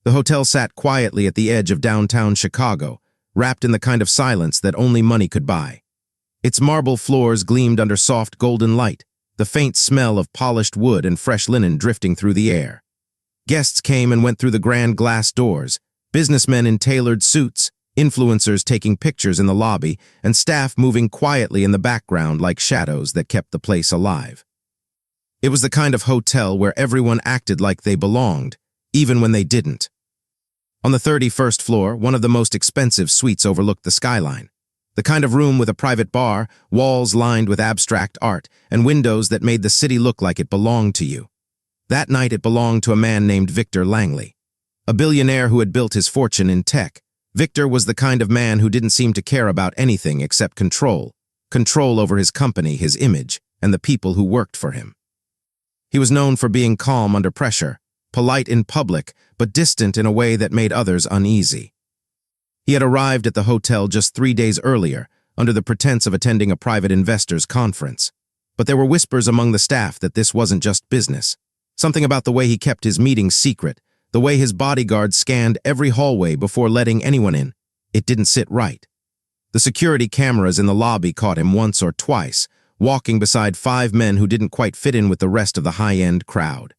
The hotel sat quietly at the edge of downtown Chicago, wrapped in the kind of silence that only money could buy. Its marble floors gleamed under soft golden light, the faint smell of polished wood and fresh linen drifting through the air. Guests came and went through the grand glass doors, businessmen in tailored suits, influencers taking pictures in the lobby, and staff moving quietly in the background like shadows that kept the place alive. It was the kind of hotel where everyone acted like they belonged, even when they didn't. On the 31st floor, one of the most expensive suites overlooked the skyline. The kind of room with a private bar, walls lined with abstract art, and windows that made the city look like it belonged to you. That night it belonged to a man named Victor Langley, a billionaire who had built his fortune in tech. Victor was the kind of man who didn't seem to care about anything except control over his company, his image, and the people who worked for him. He was known for being calm under pressure, polite in public, but distant in a way that made others uneasy. He had arrived at the hotel just 3 days earlier, under the pretense of attending a private investors' conference. But there were whispers among the staff that this wasn't just business. Something about the way he kept his meetings secret, the way his bodyguards scanned every hallway before letting anyone in. It didn't sit right. The security cameras in the lobby caught him once or twice, walking beside 5 men who didn't quite fit in with the rest of the high-end crowd.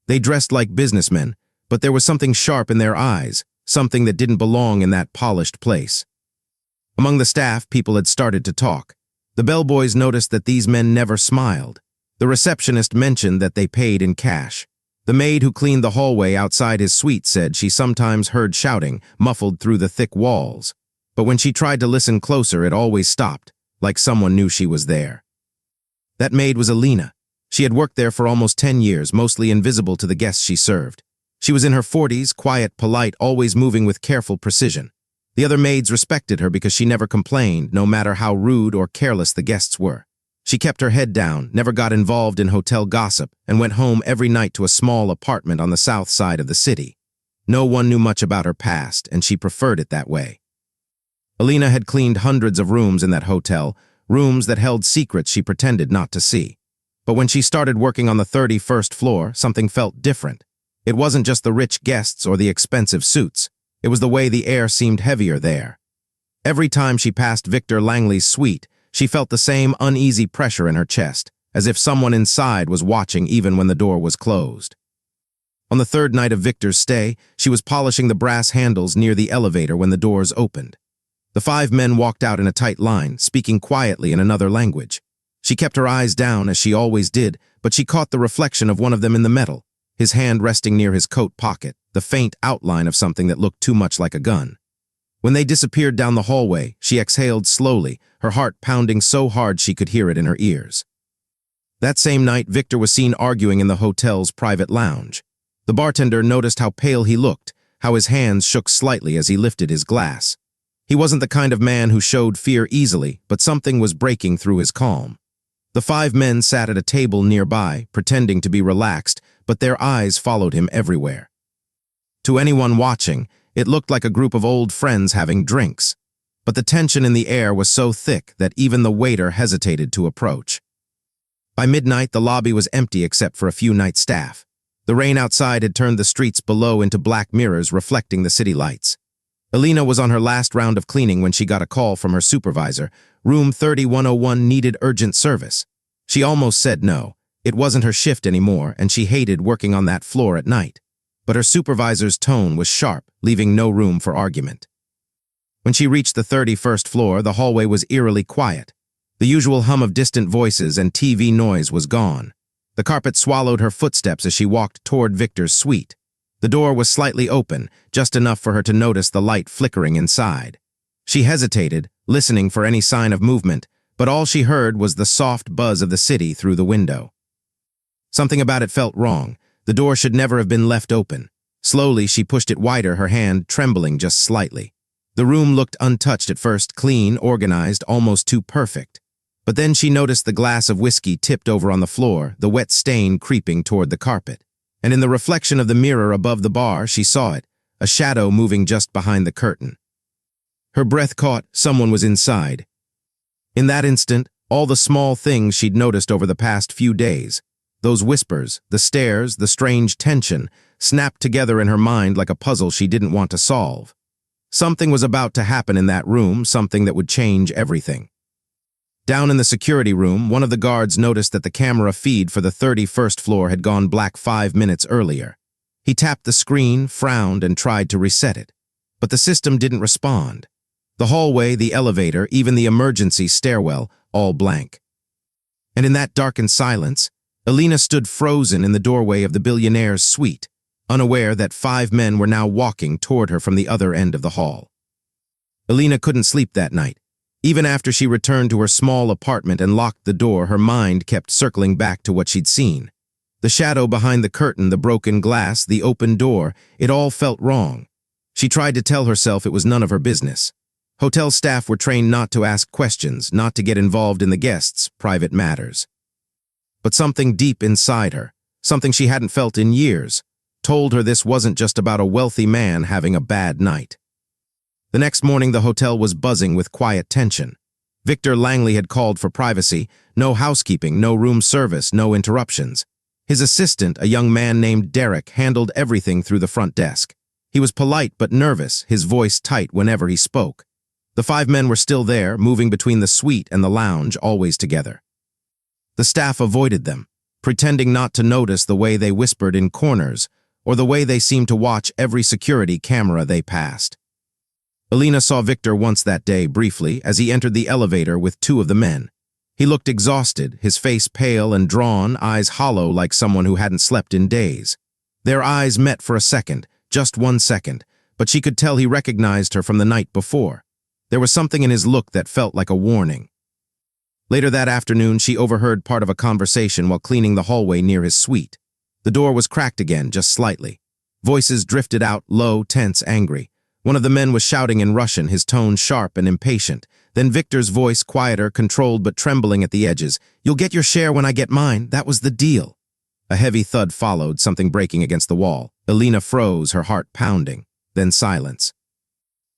They dressed like businessmen, but there was something sharp in their eyes, something that didn't belong in that polished place. Among the staff, people had started to talk. The bellboys noticed that these men never smiled. The receptionist mentioned that they paid in cash. The maid who cleaned the hallway outside his suite said she sometimes heard shouting, muffled through the thick walls. But when she tried to listen closer, it always stopped, like someone knew she was there. That maid was Alina. She had worked there for almost 10 years, mostly invisible to the guests she served. She was in her 40s, quiet, polite, always moving with careful precision. The other maids respected her because she never complained, no matter how rude or careless the guests were. She kept her head down, never got involved in hotel gossip, and went home every night to a small apartment on the south side of the city. No one knew much about her past, and she preferred it that way. Alina had cleaned hundreds of rooms in that hotel, rooms that held secrets she pretended not to see. But when she started working on the 31st floor, something felt different. It wasn't just the rich guests or the expensive suits. It was the way the air seemed heavier there. Every time she passed Victor Langley's suite, she felt the same uneasy pressure in her chest, as if someone inside was watching even when the door was closed. On the 3rd night of Victor's stay, she was polishing the brass handles near the elevator when the doors opened. The 5 men walked out in a tight line, speaking quietly in another language. She kept her eyes down, as she always did, but she caught the reflection of one of them in the metal, his hand resting near his coat pocket, the faint outline of something that looked too much like a gun. When they disappeared down the hallway, she exhaled slowly, her heart pounding so hard she could hear it in her ears. That same night, Victor was seen arguing in the hotel's private lounge. The bartender noticed how pale he looked, how his hands shook slightly as he lifted his glass. He wasn't the kind of man who showed fear easily, but something was breaking through his calm. The 5 men sat at a table nearby, pretending to be relaxed, but their eyes followed him everywhere. To anyone watching, it looked like a group of old friends having drinks. But the tension in the air was so thick that even the waiter hesitated to approach. By midnight, the lobby was empty except for a few night staff. The rain outside had turned the streets below into black mirrors reflecting the city lights. Alina was on her last round of cleaning when she got a call from her supervisor. Room 3101 needed urgent service. She almost said no. It wasn't her shift anymore, and she hated working on that floor at night. But her supervisor's tone was sharp, leaving no room for argument. When she reached the 31st floor, the hallway was eerily quiet. The usual hum of distant voices and TV noise was gone. The carpet swallowed her footsteps as she walked toward Victor's suite. The door was slightly open, just enough for her to notice the light flickering inside. She hesitated, listening for any sign of movement, but all she heard was the soft buzz of the city through the window. Something about it felt wrong. The door should never have been left open. Slowly, she pushed it wider, her hand trembling just slightly. The room looked untouched at first, clean, organized, almost too perfect. But then she noticed the glass of whiskey tipped over on the floor, the wet stain creeping toward the carpet. And in the reflection of the mirror above the bar, she saw it, a shadow moving just behind the curtain. Her breath caught. Someone was inside. In that instant, all the small things she'd noticed over the past few days, those whispers, the stares, the strange tension, snapped together in her mind like a puzzle she didn't want to solve. Something was about to happen in that room, something that would change everything. Down in the security room, one of the guards noticed that the camera feed for the 31st floor had gone black 5 minutes earlier. He tapped the screen, frowned, and tried to reset it. But the system didn't respond. The hallway, the elevator, even the emergency stairwell, all blank. And in that darkened silence, Alina stood frozen in the doorway of the Billionaire's suite, unaware that 5 men were now walking toward her from the other end of the hall. Alina couldn't sleep that night. Even after she returned to her small apartment and locked the door, her mind kept circling back to what she'd seen. The shadow behind the curtain, the broken glass, the open door, it all felt wrong. She tried to tell herself it was none of her business. Hotel staff were trained not to ask questions, not to get involved in the guests' private matters. But something deep inside her, something she hadn't felt in years, told her this wasn't just about a wealthy man having a bad night. The next morning, the hotel was buzzing with quiet tension. Victor Langley had called for privacy, no housekeeping, no room service, no interruptions. His assistant, a young man named Derek, handled everything through the front desk. He was polite but nervous, his voice tight whenever he spoke. The 5 men were still there, moving between the suite and the lounge, always together. The staff avoided them, pretending not to notice the way they whispered in corners, or the way they seemed to watch every security camera they passed. Alina saw Victor once that day, briefly, as he entered the elevator with 2 of the men. He looked exhausted, his face pale and drawn, eyes hollow like someone who hadn't slept in days. Their eyes met for a second, just 1 second, but she could tell he recognized her from the night before. There was something in his look that felt like a warning. Later that afternoon, she overheard part of a conversation while cleaning the hallway near his suite. The door was cracked again, just slightly. Voices drifted out, low, tense, angry. One of the men was shouting in Russian, his tone sharp and impatient. Then Victor's voice, quieter, controlled but trembling at the edges. "You'll get your share when I get mine. That was the deal." A heavy thud followed, something breaking against the wall. Alina froze, her heart pounding. Then silence.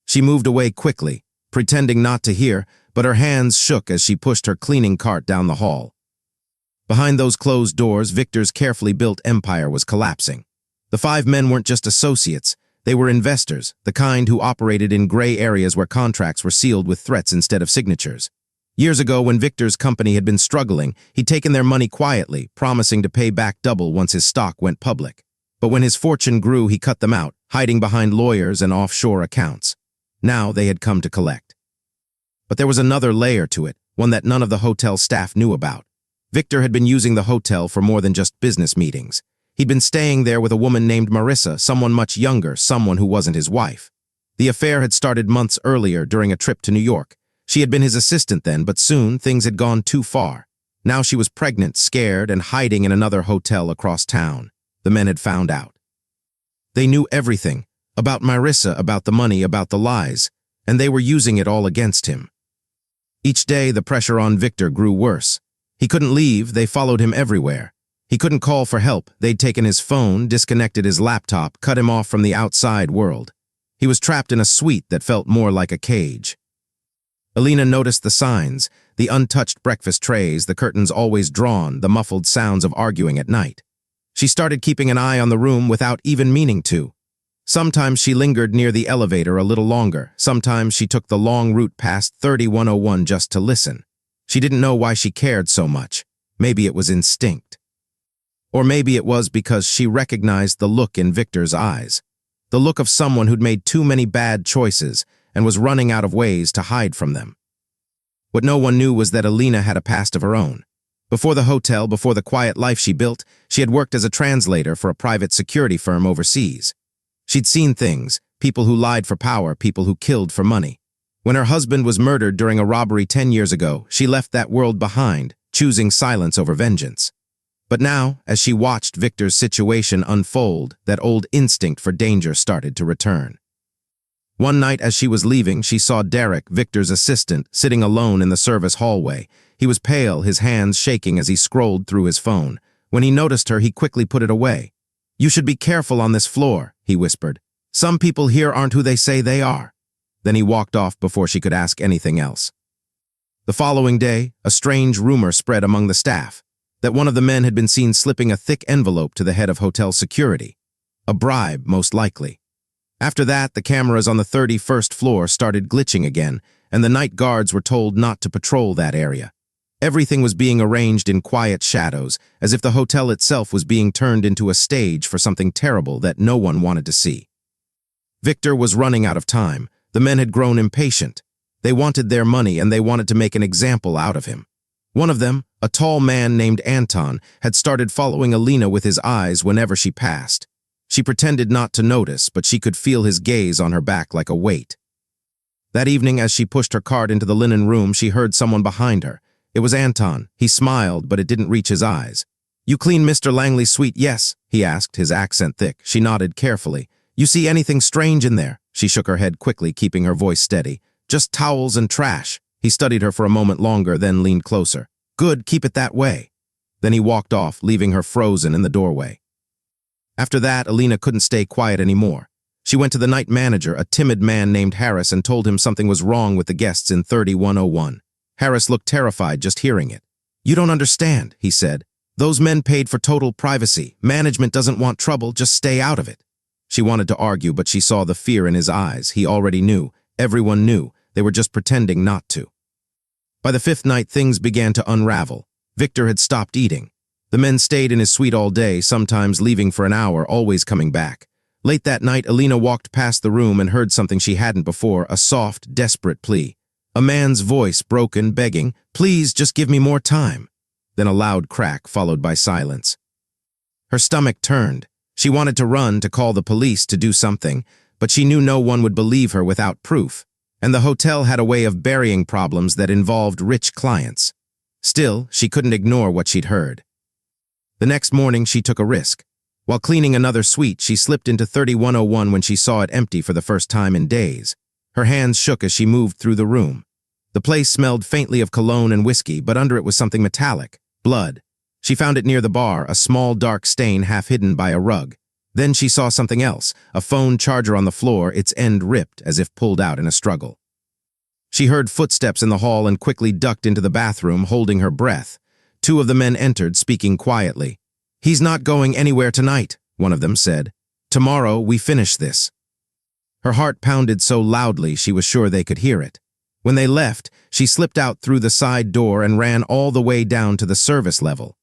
She moved away quickly, pretending not to hear, but her hands shook as she pushed her cleaning cart down the hall. Behind those closed doors, Victor's carefully built empire was collapsing. The 5 men weren't just associates. They were investors, the kind who operated in gray areas where contracts were sealed with threats instead of signatures. Years ago, when Victor's company had been struggling, he'd taken their money quietly, promising to pay back double once his stock went public. But when his fortune grew, he cut them out, hiding behind lawyers and offshore accounts. Now they had come to collect. But there was another layer to it, one that none of the hotel staff knew about. Victor had been using the hotel for more than just business meetings. He'd been staying there with a woman named Marissa, someone much younger, someone who wasn't his wife. The affair had started months earlier during a trip to New York. She had been his assistant then, but soon things had gone too far. Now she was pregnant, scared, and hiding in another hotel across town. The men had found out. They knew everything, about Marissa, about the money, about the lies, and they were using it all against him. Each day, the pressure on Victor grew worse. He couldn't leave, they followed him everywhere. He couldn't call for help, they'd taken his phone, disconnected his laptop, cut him off from the outside world. He was trapped in a suite that felt more like a cage. Alina noticed the signs, the untouched breakfast trays, the curtains always drawn, the muffled sounds of arguing at night. She started keeping an eye on the room without even meaning to. Sometimes she lingered near the elevator a little longer. Sometimes she took the long route past 3101 just to listen. She didn't know why she cared so much. Maybe it was instinct. Or maybe it was because she recognized the look in Victor's eyes. The look of someone who'd made too many bad choices and was running out of ways to hide from them. What no one knew was that Alina had a past of her own. Before the hotel, before the quiet life she built, she had worked as a translator for a private security firm overseas. She'd seen things, people who lied for power, people who killed for money. When her husband was murdered during a robbery 10 years ago, she left that world behind, choosing silence over vengeance. But now, as she watched Victor's situation unfold, that old instinct for danger started to return. One night as she was leaving, she saw Derek, Victor's assistant, sitting alone in the service hallway. He was pale, his hands shaking as he scrolled through his phone. When he noticed her, he quickly put it away. "You should be careful on this floor," he whispered. "Some people here aren't who they say they are." Then he walked off before she could ask anything else. The following day, a strange rumor spread among the staff that one of the men had been seen slipping a thick envelope to the head of hotel security. A bribe, most likely. After that, the cameras on the 31st floor started glitching again, and the night guards were told not to patrol that area. Everything was being arranged in quiet shadows, as if the hotel itself was being turned into a stage for something terrible that no one wanted to see. Victor was running out of time. The men had grown impatient. They wanted their money, and they wanted to make an example out of him. One of them, a tall man named Anton, had started following Alina with his eyes whenever she passed. She pretended not to notice, but she could feel his gaze on her back like a weight. That evening, as she pushed her cart into the linen room, she heard someone behind her. It was Anton. He smiled, but it didn't reach his eyes. "You clean Mr. Langley's suite, yes?" he asked, his accent thick. She nodded carefully. "You see anything strange in there?" She shook her head quickly, keeping her voice steady. "Just towels and trash." He studied her for a moment longer, then leaned closer. "Good, keep it that way." Then he walked off, leaving her frozen in the doorway. After that, Alina couldn't stay quiet anymore. She went to the night manager, a timid man named Harris, and told him something was wrong with the guests in 3101. Harris looked terrified just hearing it. "You don't understand," he said. "Those men paid for total privacy. Management doesn't want trouble, just stay out of it." She wanted to argue, but she saw the fear in his eyes. He already knew. Everyone knew. They were just pretending not to. By the fifth night, things began to unravel. Victor had stopped eating. The men stayed in his suite all day, sometimes leaving for an hour, always coming back. Late that night, Alina walked past the room and heard something she hadn't before, a soft, desperate plea. A man's voice, broken, begging, "Please, just give me more time." Then a loud crack, followed by silence. Her stomach turned. She wanted to run, to call the police, to do something, but she knew no one would believe her without proof, and the hotel had a way of burying problems that involved rich clients. Still, she couldn't ignore what she'd heard. The next morning, she took a risk. While cleaning another suite, she slipped into 3101 when she saw it empty for the first time in days. Her hands shook as she moved through the room. The place smelled faintly of cologne and whiskey, but under it was something metallic, blood. She found it near the bar, a small dark stain half hidden by a rug. Then she saw something else, a phone charger on the floor, its end ripped as if pulled out in a struggle. She heard footsteps in the hall and quickly ducked into the bathroom, holding her breath. Two of the men entered, speaking quietly. "He's not going anywhere tonight," one of them said. "Tomorrow we finish this." Her heart pounded so loudly she was sure they could hear it. When they left, she slipped out through the side door and ran all the way down to the service level.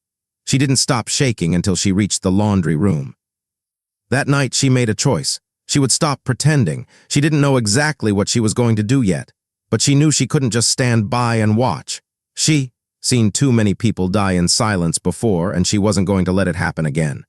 She didn't stop shaking until she reached the laundry room. That night she made a choice. She would stop pretending. She didn't know exactly what she was going to do yet, but she knew she couldn't just stand by and watch. She'd seen too many people die in silence before, and she wasn't going to let it happen again.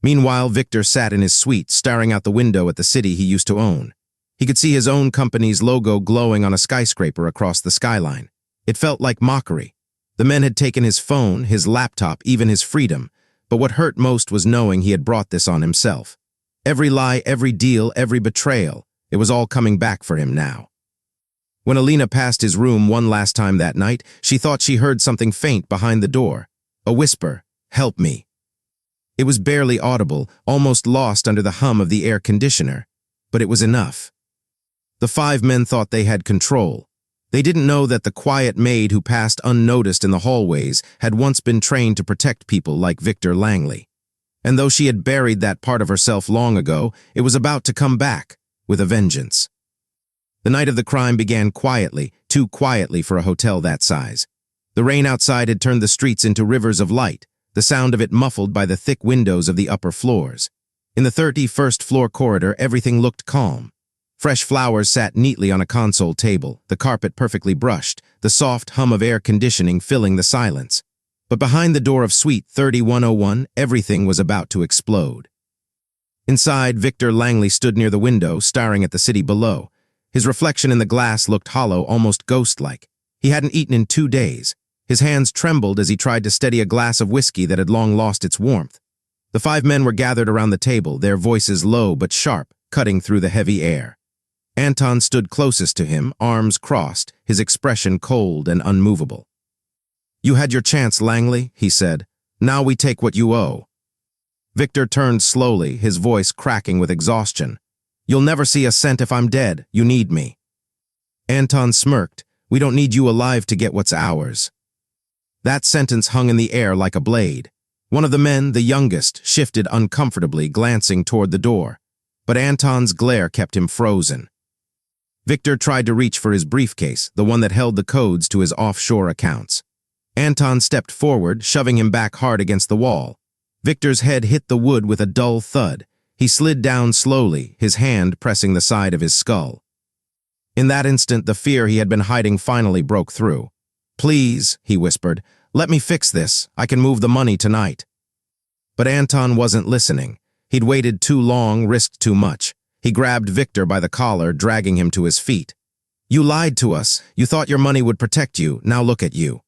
Meanwhile, Victor sat in his suite, staring out the window at the city he used to own. He could see his own company's logo glowing on a skyscraper across the skyline. It felt like mockery. The men had taken his phone, his laptop, even his freedom, but what hurt most was knowing he had brought this on himself. Every lie, every deal, every betrayal, it was all coming back for him now. When Alina passed his room one last time that night, she thought she heard something faint behind the door. A whisper, "Help me." It was barely audible, almost lost under the hum of the air conditioner, but it was enough. The five men thought they had control. They didn't know that the quiet maid who passed unnoticed in the hallways had once been trained to protect people like Victor Langley. And though she had buried that part of herself long ago, it was about to come back, with a vengeance. The night of the crime began quietly, too quietly for a hotel that size. The rain outside had turned the streets into rivers of light, the sound of it muffled by the thick windows of the upper floors. In the 31st floor corridor, everything looked calm. Fresh flowers sat neatly on a console table, the carpet perfectly brushed, the soft hum of air conditioning filling the silence. But behind the door of suite 3101, everything was about to explode. Inside, Victor Langley stood near the window, staring at the city below. His reflection in the glass looked hollow, almost ghost-like. He hadn't eaten in 2 days. His hands trembled as he tried to steady a glass of whiskey that had long lost its warmth. The five men were gathered around the table, their voices low but sharp, cutting through the heavy air. Anton stood closest to him, arms crossed, his expression cold and unmovable. "You had your chance, Langley," he said. "Now we take what you owe." Victor turned slowly, his voice cracking with exhaustion. "You'll never see a cent if I'm dead. You need me." Anton smirked. "We don't need you alive to get what's ours." That sentence hung in the air like a blade. One of the men, the youngest, shifted uncomfortably, glancing toward the door, but Anton's glare kept him frozen. Victor tried to reach for his briefcase, the one that held the codes to his offshore accounts. Anton stepped forward, shoving him back hard against the wall. Victor's head hit the wood with a dull thud. He slid down slowly, his hand pressing the side of his skull. In that instant, the fear he had been hiding finally broke through. "Please," he whispered, "let me fix this. I can move the money tonight." But Anton wasn't listening. He'd waited too long, risked too much. He grabbed Victor by the collar, dragging him to his feet. "You lied to us. You thought your money would protect you. Now look at you."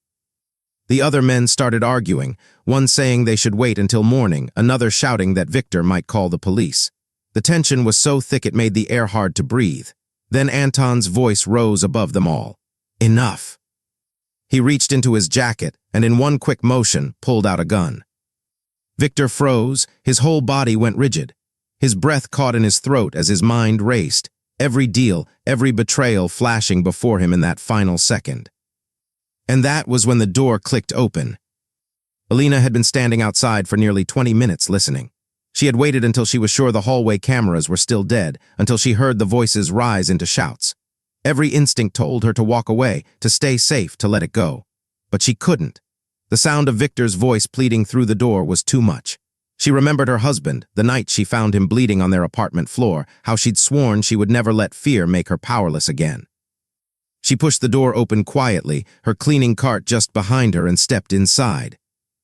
The other men started arguing, one saying they should wait until morning, another shouting that Victor might call the police. The tension was so thick it made the air hard to breathe. Then Anton's voice rose above them all. "Enough." He reached into his jacket and in one quick motion pulled out a gun. Victor froze, his whole body went rigid. His breath caught in his throat as his mind raced, every deal, every betrayal flashing before him in that final second. And that was when the door clicked open. Alina had been standing outside for nearly 20 minutes listening. She had waited until she was sure the hallway cameras were still dead, until she heard the voices rise into shouts. Every instinct told her to walk away, to stay safe, to let it go. But she couldn't. The sound of Victor's voice pleading through the door was too much. She remembered her husband, the night she found him bleeding on their apartment floor, how she'd sworn she would never let fear make her powerless again. She pushed the door open quietly, her cleaning cart just behind her, and stepped inside.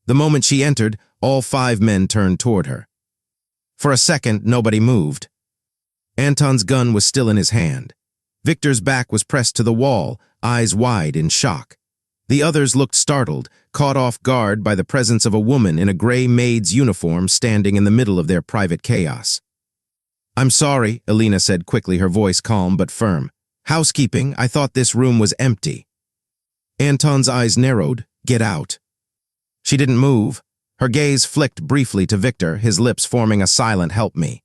The moment she entered, all 5 men turned toward her. For a second, nobody moved. Anton's gun was still in his hand. Victor's back was pressed to the wall, eyes wide in shock. The others looked startled, caught off guard by the presence of a woman in a gray maid's uniform standing in the middle of their private chaos. "I'm sorry," Alina said quickly, her voice calm but firm. "Housekeeping, I thought this room was empty." Anton's eyes narrowed. "Get out." She didn't move. Her gaze flicked briefly to Victor, his lips forming a silent "help me."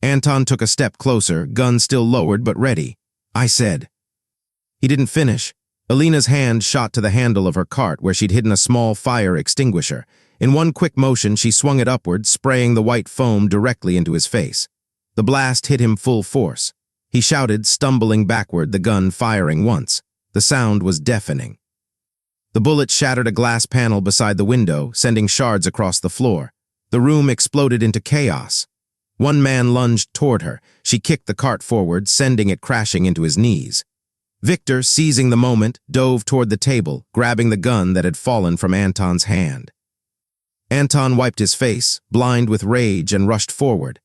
Anton took a step closer, gun still lowered but ready. "I said." He didn't finish. Alina's hand shot to the handle of her cart where she'd hidden a small fire extinguisher. In one quick motion, she swung it upward, spraying the white foam directly into his face. The blast hit him full force. He shouted, stumbling backward, the gun firing once. The sound was deafening. The bullet shattered a glass panel beside the window, sending shards across the floor. The room exploded into chaos. One man lunged toward her. She kicked the cart forward, sending it crashing into his knees. Victor, seizing the moment, dove toward the table, grabbing the gun that had fallen from Anton's hand. Anton wiped his face, blind with rage, and rushed forward.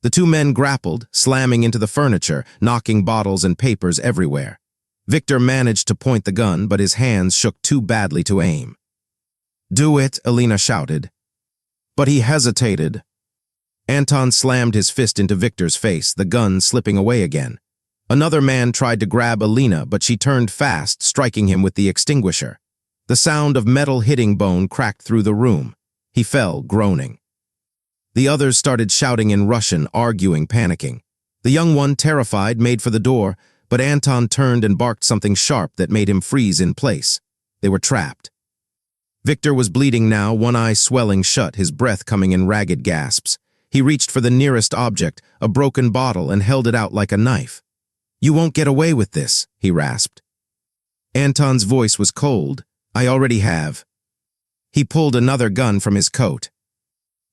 The 2 men grappled, slamming into the furniture, knocking bottles and papers everywhere. Victor managed to point the gun, but his hands shook too badly to aim. "Do it," Alina shouted. But he hesitated. Anton slammed his fist into Victor's face, the gun slipping away again. Another man tried to grab Alina, but she turned fast, striking him with the extinguisher. The sound of metal hitting bone cracked through the room. He fell, groaning. The others started shouting in Russian, arguing, panicking. The young one, terrified, made for the door, but Anton turned and barked something sharp that made him freeze in place. They were trapped. Victor was bleeding now, one eye swelling shut, his breath coming in ragged gasps. He reached for the nearest object, a broken bottle, and held it out like a knife. "You won't get away with this," he rasped. Anton's voice was cold. "I already have." He pulled another gun from his coat.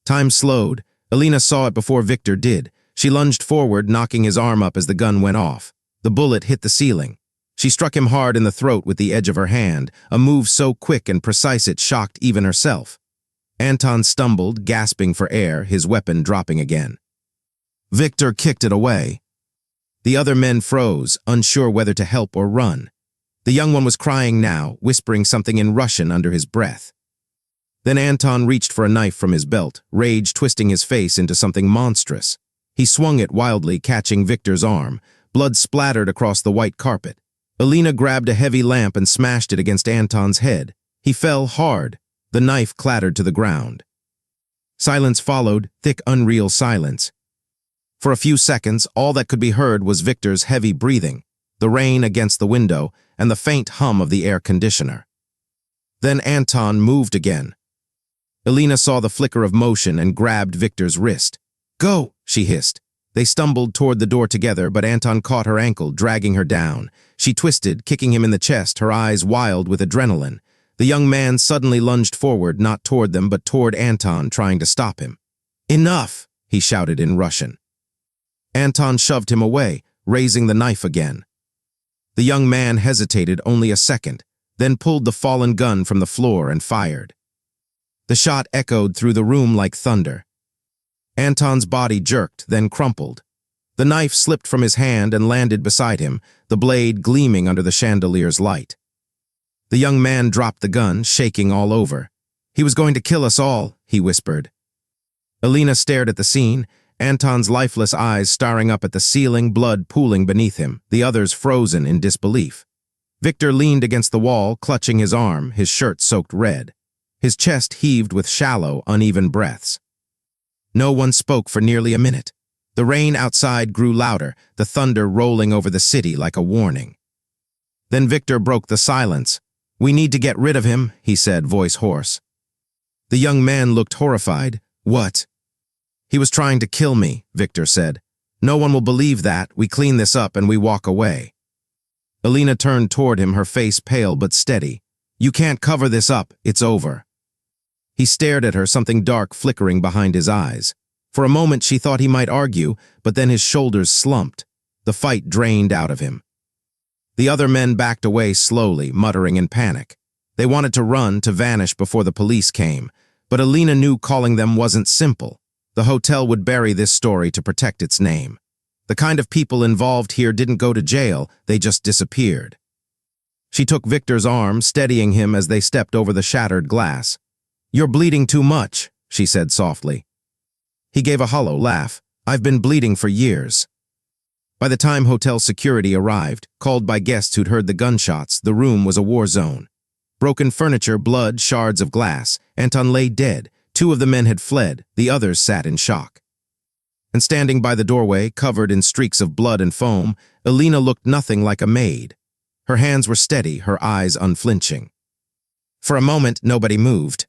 Time slowed. Alina saw it before Victor did. She lunged forward, knocking his arm up as the gun went off. The bullet hit the ceiling. She struck him hard in the throat with the edge of her hand, a move so quick and precise it shocked even herself. Anton stumbled, gasping for air, his weapon dropping again. Victor kicked it away. The other men froze, unsure whether to help or run. The young one was crying now, whispering something in Russian under his breath. Then Anton reached for a knife from his belt, rage twisting his face into something monstrous. He swung it wildly, catching Victor's arm. Blood splattered across the white carpet. Alina grabbed a heavy lamp and smashed it against Anton's head. He fell hard. The knife clattered to the ground. Silence followed, thick, unreal silence. For a few seconds, all that could be heard was Victor's heavy breathing, the rain against the window, and the faint hum of the air conditioner. Then Anton moved again. Elena saw the flicker of motion and grabbed Victor's wrist. "Go!" she hissed. They stumbled toward the door together, but Anton caught her ankle, dragging her down. She twisted, kicking him in the chest, her eyes wild with adrenaline. The young man suddenly lunged forward, not toward them, but toward Anton, trying to stop him. "Enough!" he shouted in Russian. Anton shoved him away, raising the knife again. The young man hesitated only a second, then pulled the fallen gun from the floor and fired. The shot echoed through the room like thunder. Anton's body jerked, then crumpled. The knife slipped from his hand and landed beside him, the blade gleaming under the chandelier's light. The young man dropped the gun, shaking all over. "He was going to kill us all," he whispered. Elena stared at the scene, Anton's lifeless eyes staring up at the ceiling, blood pooling beneath him, the others frozen in disbelief. Victor leaned against the wall, clutching his arm, his shirt soaked red. His chest heaved with shallow, uneven breaths. No one spoke for nearly a minute. The rain outside grew louder, the thunder rolling over the city like a warning. Then Victor broke the silence. "We need to get rid of him," he said, voice hoarse. The young man looked horrified. "What?" "He was trying to kill me," Victor said. "No one will believe that. We clean this up and we walk away." Elena turned toward him, her face pale but steady. "You can't cover this up. It's over." He stared at her, something dark flickering behind his eyes. For a moment she thought he might argue, but then his shoulders slumped. The fight drained out of him. The other men backed away slowly, muttering in panic. They wanted to run, to vanish before the police came, but Elena knew calling them wasn't simple. The hotel would bury this story to protect its name. The kind of people involved here didn't go to jail, they just disappeared. She took Victor's arm, steadying him as they stepped over the shattered glass. "You're bleeding too much," she said softly. He gave a hollow laugh. "I've been bleeding for years." By the time hotel security arrived, called by guests who'd heard the gunshots, the room was a war zone. Broken furniture, blood, shards of glass. Anton lay dead. 2 of the men had fled, the others sat in shock. And standing by the doorway, covered in streaks of blood and foam, Elena looked nothing like a maid. Her hands were steady, her eyes unflinching. For a moment, nobody moved.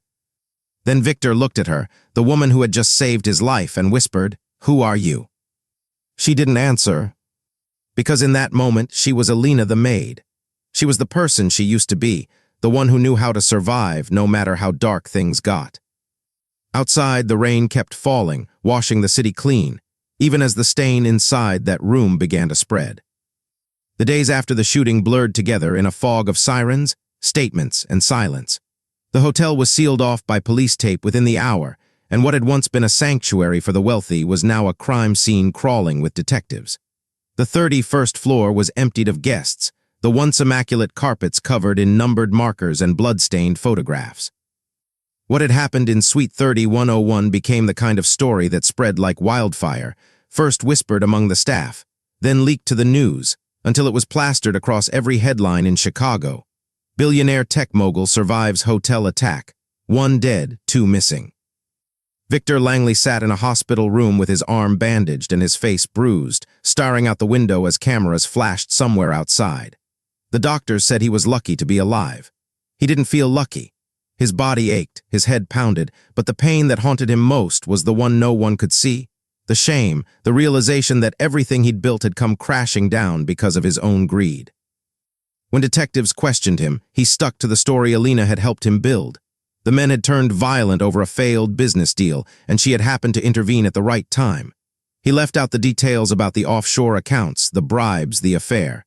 Then Victor looked at her, the woman who had just saved his life, and whispered, "Who are you?" She didn't answer, because in that moment she was Elena the maid. She was the person she used to be, the one who knew how to survive no matter how dark things got. Outside, the rain kept falling, washing the city clean, even as the stain inside that room began to spread. The days after the shooting blurred together in a fog of sirens, statements, and silence. The hotel was sealed off by police tape within the hour, and what had once been a sanctuary for the wealthy was now a crime scene crawling with detectives. The 31st floor was emptied of guests, the once immaculate carpets covered in numbered markers and blood-stained photographs. What had happened in Suite 30-101 became the kind of story that spread like wildfire, first whispered among the staff, then leaked to the news, until it was plastered across every headline in Chicago. Billionaire tech mogul survives hotel attack. 1 dead, 2 missing. Victor Langley sat in a hospital room with his arm bandaged and his face bruised, staring out the window as cameras flashed somewhere outside. The doctors said he was lucky to be alive. He didn't feel lucky. His body ached, his head pounded, but the pain that haunted him most was the one no one could see. The shame, the realization that everything he'd built had come crashing down because of his own greed. When detectives questioned him, he stuck to the story Elena had helped him build. The men had turned violent over a failed business deal, and she had happened to intervene at the right time. He left out the details about the offshore accounts, the bribes, the affair.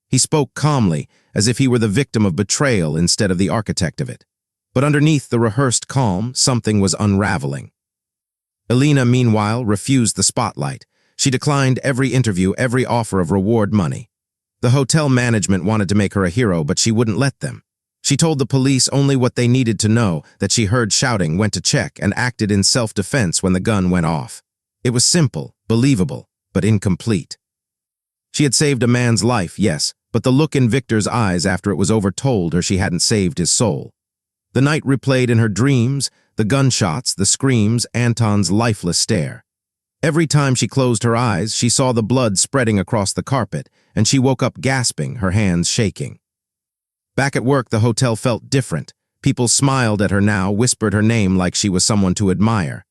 He spoke calmly, as if he were the victim of betrayal instead of the architect of it. But underneath the rehearsed calm, something was unraveling. Elena, meanwhile, refused the spotlight. She declined every interview, every offer of reward money. The hotel management wanted to make her a hero, but she wouldn't let them. She told the police only what they needed to know, that she heard shouting, went to check, and acted in self-defense when the gun went off. It was simple, believable, but incomplete. She had saved a man's life, yes, but the look in Victor's eyes after it was over told her she hadn't saved his soul. The night replayed in her dreams, the gunshots, the screams, Anton's lifeless stare. Every time she closed her eyes, she saw the blood spreading across the carpet, and she woke up gasping, her hands shaking. Back at work, the hotel felt different. People smiled at her now, whispered her name like she was someone to admire.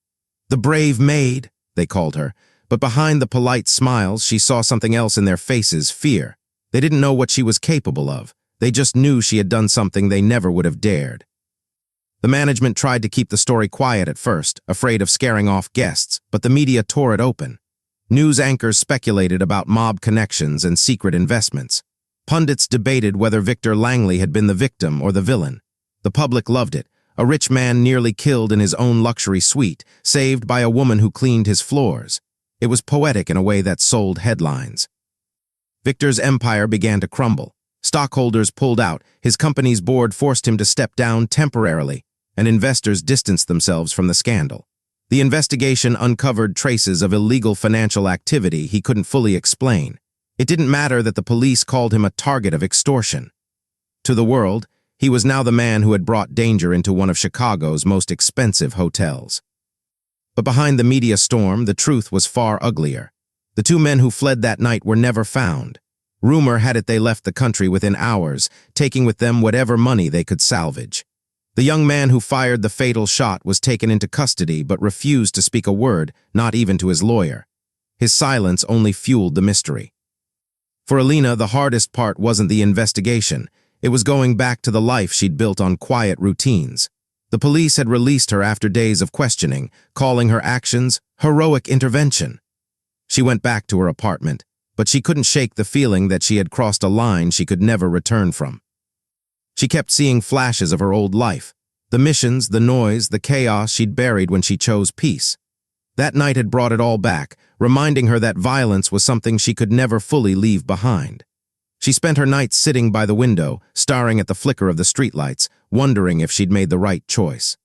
The brave Maid, they called her, but behind the polite smiles she saw something else in their faces, fear. They didn't know what she was capable of. They just knew she had done something they never would have dared. The management tried to keep the story quiet at first, afraid of scaring off guests, but the media tore it open. News anchors speculated about mob connections and secret investments. Pundits debated whether Victor Langley had been the victim or the villain. The public loved it. A rich man nearly killed in his own luxury suite, saved by a woman who cleaned his floors. It was poetic in a way that sold headlines. Victor's empire began to crumble. Stockholders pulled out, his company's board forced him to step down temporarily, and investors distanced themselves from the scandal. The investigation uncovered traces of illegal financial activity he couldn't fully explain. It didn't matter that the police called him a target of extortion. To the world, he was now the man who had brought danger into one of Chicago's most expensive hotels. But behind the media storm, the truth was far uglier. The two men who fled that night were never found. Rumor had it they left the country within hours, taking with them whatever money they could salvage. The young man who fired the fatal shot was taken into custody but refused to speak a word, not even to his lawyer. His silence only fueled the mystery. For Alina, the hardest part wasn't the investigation. It was going back to the life she'd built on quiet routines. The police had released her after days of questioning, calling her actions heroic intervention. She went back to her apartment, but she couldn't shake the feeling that she had crossed a line she could never return from. She kept seeing flashes of her old life, the missions, the noise, the chaos she'd buried when she chose peace. That night had brought it all back, reminding her that violence was something she could never fully leave behind. She spent her nights sitting by the window, staring at the flicker of the streetlights, wondering if she'd made the right choice.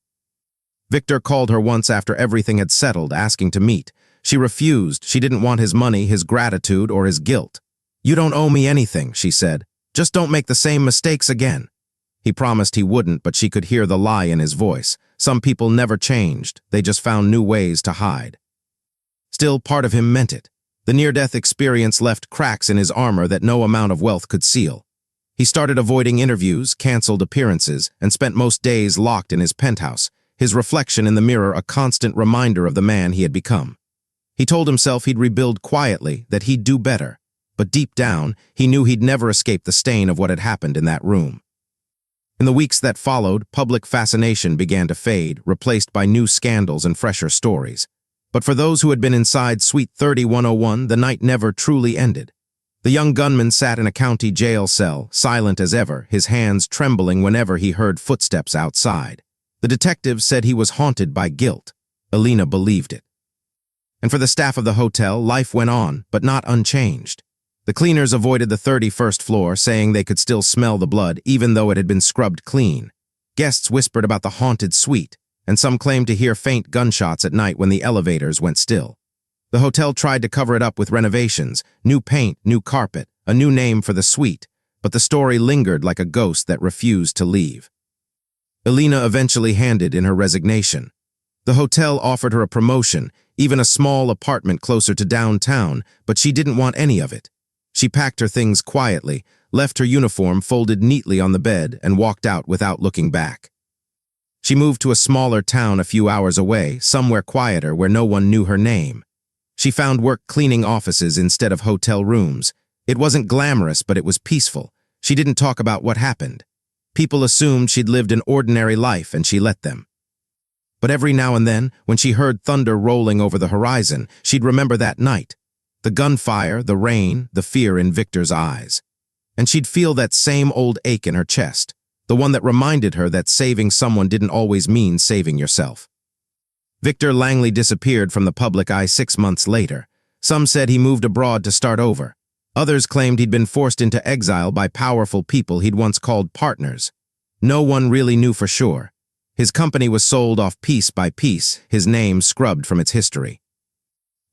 Victor called her once after everything had settled, asking to meet. She refused. She didn't want his money, his gratitude, or his guilt. "You don't owe me anything," she said. "Just don't make the same mistakes again." He promised he wouldn't, but she could hear the lie in his voice. Some people never changed. They just found new ways to hide. Still, part of him meant it. The near-death experience left cracks in his armor that no amount of wealth could seal. He started avoiding interviews, canceled appearances, and spent most days locked in his penthouse, his reflection in the mirror a constant reminder of the man he had become. He told himself he'd rebuild quietly, that he'd do better. But deep down, he knew he'd never escape the stain of what had happened in that room. In the weeks that followed, public fascination began to fade, replaced by new scandals and fresher stories. But for those who had been inside Suite 3101, the night never truly ended. The young gunman sat in a county jail cell, silent as ever, his hands trembling whenever he heard footsteps outside. The detective said he was haunted by guilt. Alina believed it. And for the staff of the hotel, life went on, but not unchanged. The cleaners avoided the 31st floor, saying they could still smell the blood, even though it had been scrubbed clean. Guests whispered about the haunted suite, and some claimed to hear faint gunshots at night when the elevators went still. The hotel tried to cover it up with renovations, new paint, new carpet, a new name for the suite, but the story lingered like a ghost that refused to leave. Alina eventually handed in her resignation. The hotel offered her a promotion, even a small apartment closer to downtown, but she didn't want any of it. She packed her things quietly, left her uniform folded neatly on the bed, and walked out without looking back. She moved to a smaller town a few hours away, somewhere quieter where no one knew her name. She found work cleaning offices instead of hotel rooms. It wasn't glamorous, but it was peaceful. She didn't talk about what happened. People assumed she'd lived an ordinary life, and she let them. But every now and then, when she heard thunder rolling over the horizon, she'd remember that night. The gunfire, the rain, the fear in Victor's eyes. And she'd feel that same old ache in her chest, the one that reminded her that saving someone didn't always mean saving yourself. Victor Langley disappeared from the public eye 6 months later. Some said he moved abroad to start over. Others claimed he'd been forced into exile by powerful people he'd once called partners. No one really knew for sure. His company was sold off piece by piece, his name scrubbed from its history.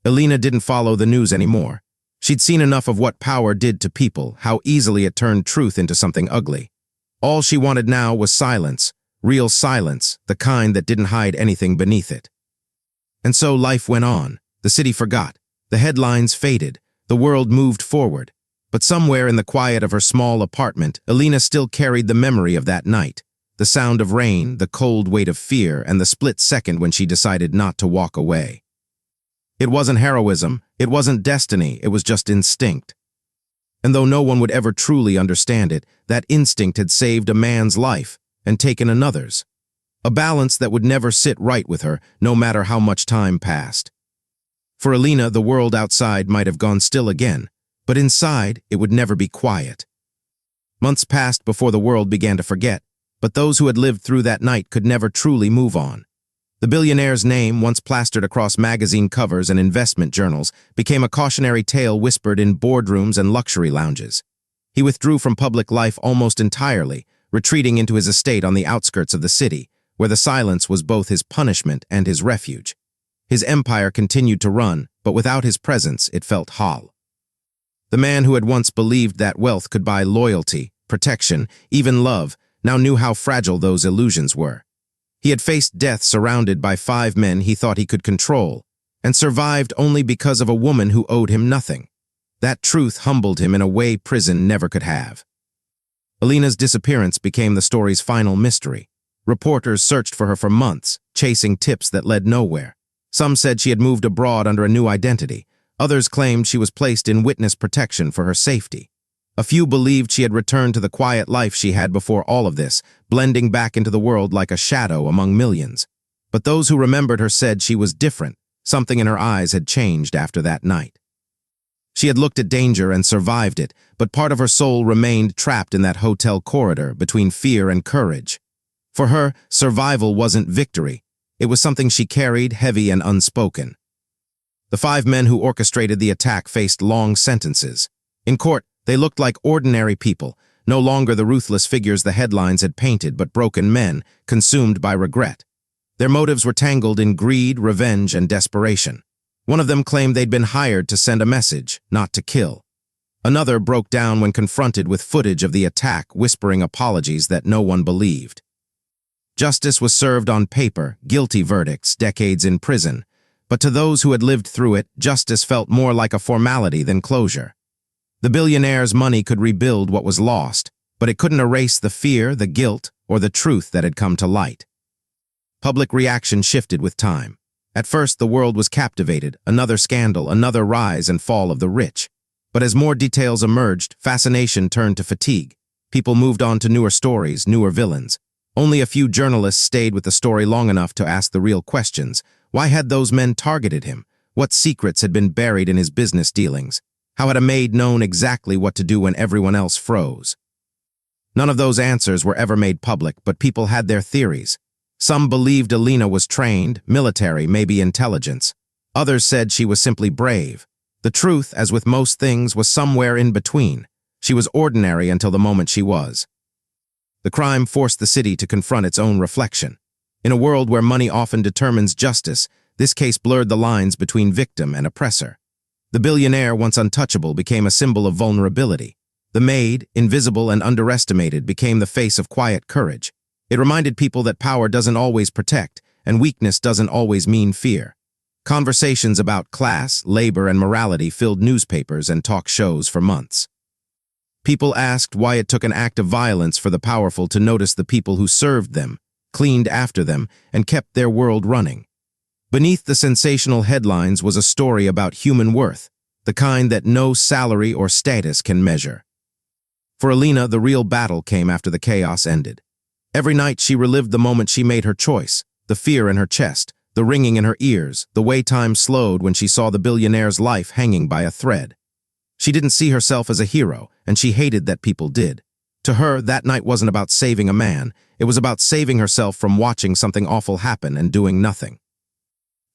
Alina didn't follow the news anymore. She'd seen enough of what power did to people, how easily it turned truth into something ugly. All she wanted now was silence, real silence, the kind that didn't hide anything beneath it. And so life went on. The city forgot. The headlines faded. The world moved forward. But somewhere in the quiet of her small apartment, Alina still carried the memory of that night. the sound of rain, the cold weight of fear, and the split second when she decided not to walk away. It wasn't heroism, it wasn't destiny, it was just instinct. And though no one would ever truly understand it, that instinct had saved a man's life and taken another's. A balance that would never sit right with her, no matter how much time passed. For Alina, the world outside might have gone still again, but inside it would never be quiet. Months passed before the world began to forget, but those who had lived through that night could never truly move on. The billionaire's name, once plastered across magazine covers and investment journals, became a cautionary tale whispered in boardrooms and luxury lounges. He withdrew from public life almost entirely, retreating into his estate on the outskirts of the city, where the silence was both his punishment and his refuge. His empire continued to run, but without his presence it felt hollow. The man who had once believed that wealth could buy loyalty, protection, even love, now knew how fragile those illusions were. He had faced death surrounded by 5 men he thought he could control, and survived only because of a woman who owed him nothing. That truth humbled him in a way prison never could have. Alina's disappearance became the story's final mystery. Reporters searched for her for months, chasing tips that led nowhere. Some said she had moved abroad under a new identity. Others claimed she was placed in witness protection for her safety. A few believed she had returned to the quiet life she had before all of this, blending back into the world like a shadow among millions. But those who remembered her said she was different. Something in her eyes had changed after that night. She had looked at danger and survived it, but part of her soul remained trapped in that hotel corridor between fear and courage. For her, survival wasn't victory. It was something she carried, heavy and unspoken. The 5 men who orchestrated the attack faced long sentences. In court, they looked like ordinary people, no longer the ruthless figures the headlines had painted, but broken men, consumed by regret. Their motives were tangled in greed, revenge, and desperation. One of them claimed they'd been hired to send a message, not to kill. Another broke down when confronted with footage of the attack, whispering apologies that no one believed. Justice was served on paper, guilty verdicts, decades in prison. But to those who had lived through it, justice felt more like a formality than closure. The billionaire's money could rebuild what was lost, but it couldn't erase the fear, the guilt, or the truth that had come to light. Public reaction shifted with time. At first, the world was captivated, another scandal, another rise and fall of the rich. But as more details emerged, fascination turned to fatigue. People moved on to newer stories, newer villains. Only a few journalists stayed with the story long enough to ask the real questions. Why had those men targeted him? What secrets had been buried in his business dealings? How had a maid known exactly what to do when everyone else froze? None of those answers were ever made public, but people had their theories. Some believed Alina was trained, military, maybe intelligence. Others said she was simply brave. The truth, as with most things, was somewhere in between. She was ordinary until the moment she was. The crime forced the city to confront its own reflection. In a world where money often determines justice, this case blurred the lines between victim and oppressor. The billionaire, once untouchable, became a symbol of vulnerability. The maid, invisible and underestimated, became the face of quiet courage. It reminded people that power doesn't always protect, and weakness doesn't always mean fear. Conversations about class, labor, and morality filled newspapers and talk shows for months. People asked why it took an act of violence for the powerful to notice the people who served them, cleaned after them, and kept their world running. Beneath the sensational headlines was a story about human worth, the kind that no salary or status can measure. For Alina, the real battle came after the chaos ended. Every night she relived the moment she made her choice, the fear in her chest, the ringing in her ears, the way time slowed when she saw the billionaire's life hanging by a thread. She didn't see herself as a hero, and she hated that people did. To her, that night wasn't about saving a man, it was about saving herself from watching something awful happen and doing nothing.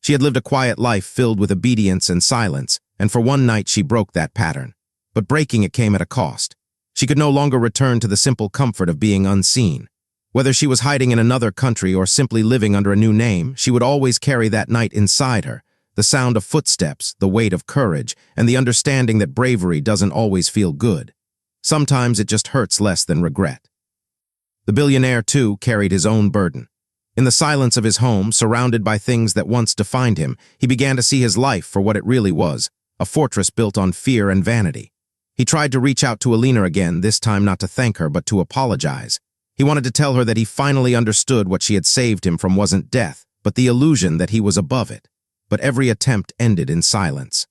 She had lived a quiet life filled with obedience and silence, and for one night she broke that pattern. But breaking it came at a cost. She could no longer return to the simple comfort of being unseen. Whether she was hiding in another country or simply living under a new name, she would always carry that night inside her, the sound of footsteps, the weight of courage, and the understanding that bravery doesn't always feel good. Sometimes it just hurts less than regret. The billionaire, too, carried his own burden. In the silence of his home, surrounded by things that once defined him, he began to see his life for what it really was, a fortress built on fear and vanity. He tried to reach out to Alina again, this time not to thank her but to apologize. He wanted to tell her that he finally understood what she had saved him from wasn't death, but the illusion that he was above it. But every attempt ended in silence.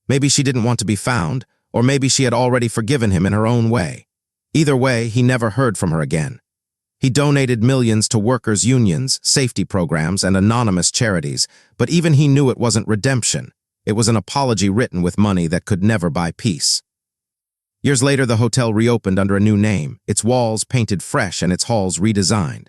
Maybe she didn't want to be found, or maybe she had already forgiven him in her own way. Either way, he never heard from her again. He donated millions to workers' unions, safety programs, and anonymous charities, but even he knew it wasn't redemption. It was an apology written with money that could never buy peace. Years later, the hotel reopened under a new name, its walls painted fresh and its halls redesigned.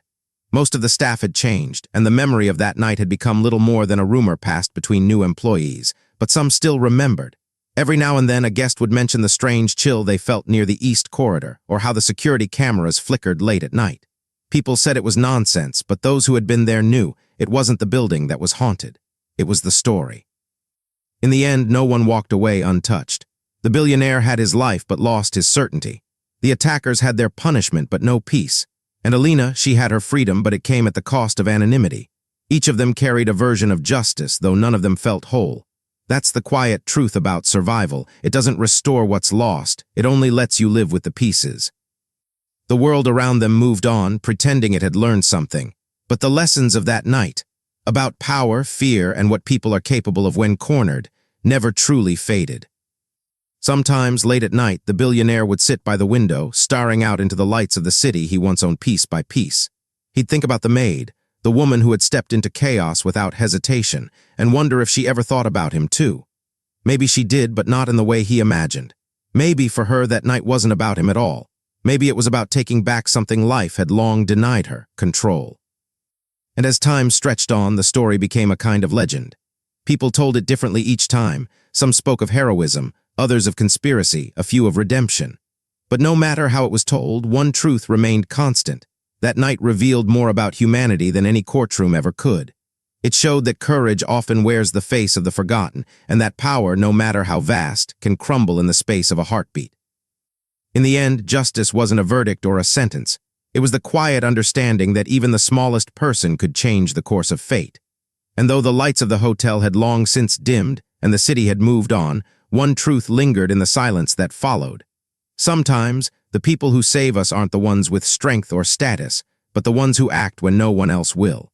Most of the staff had changed, and the memory of that night had become little more than a rumor passed between new employees, but some still remembered. Every now and then, a guest would mention the strange chill they felt near the East Corridor, or how the security cameras flickered late at night. People said it was nonsense, but those who had been there knew it wasn't the building that was haunted. It was the story. In the end, no one walked away untouched. The billionaire had his life but lost his certainty. The attackers had their punishment but no peace. And Alina, she had her freedom, but it came at the cost of anonymity. Each of them carried a version of justice, though none of them felt whole. That's the quiet truth about survival. It doesn't restore what's lost. It only lets you live with the pieces. The world around them moved on, pretending it had learned something. But the lessons of that night, about power, fear, and what people are capable of when cornered, never truly faded. Sometimes, late at night, the billionaire would sit by the window, staring out into the lights of the city he once owned piece by piece. He'd think about the maid, the woman who had stepped into chaos without hesitation, and wonder if she ever thought about him too. Maybe she did, but not in the way he imagined. Maybe for her that night wasn't about him at all. Maybe it was about taking back something life had long denied her, control. And as time stretched on, the story became a kind of legend. People told it differently each time. Some spoke of heroism, others of conspiracy, a few of redemption. But no matter how it was told, one truth remained constant. That night revealed more about humanity than any courtroom ever could. It showed that courage often wears the face of the forgotten, and that power, no matter how vast, can crumble in the space of a heartbeat. In the end, justice wasn't a verdict or a sentence. It was the quiet understanding that even the smallest person could change the course of fate. And though the lights of the hotel had long since dimmed and the city had moved on, one truth lingered in the silence that followed. Sometimes, the people who save us aren't the ones with strength or status, but the ones who act when no one else will.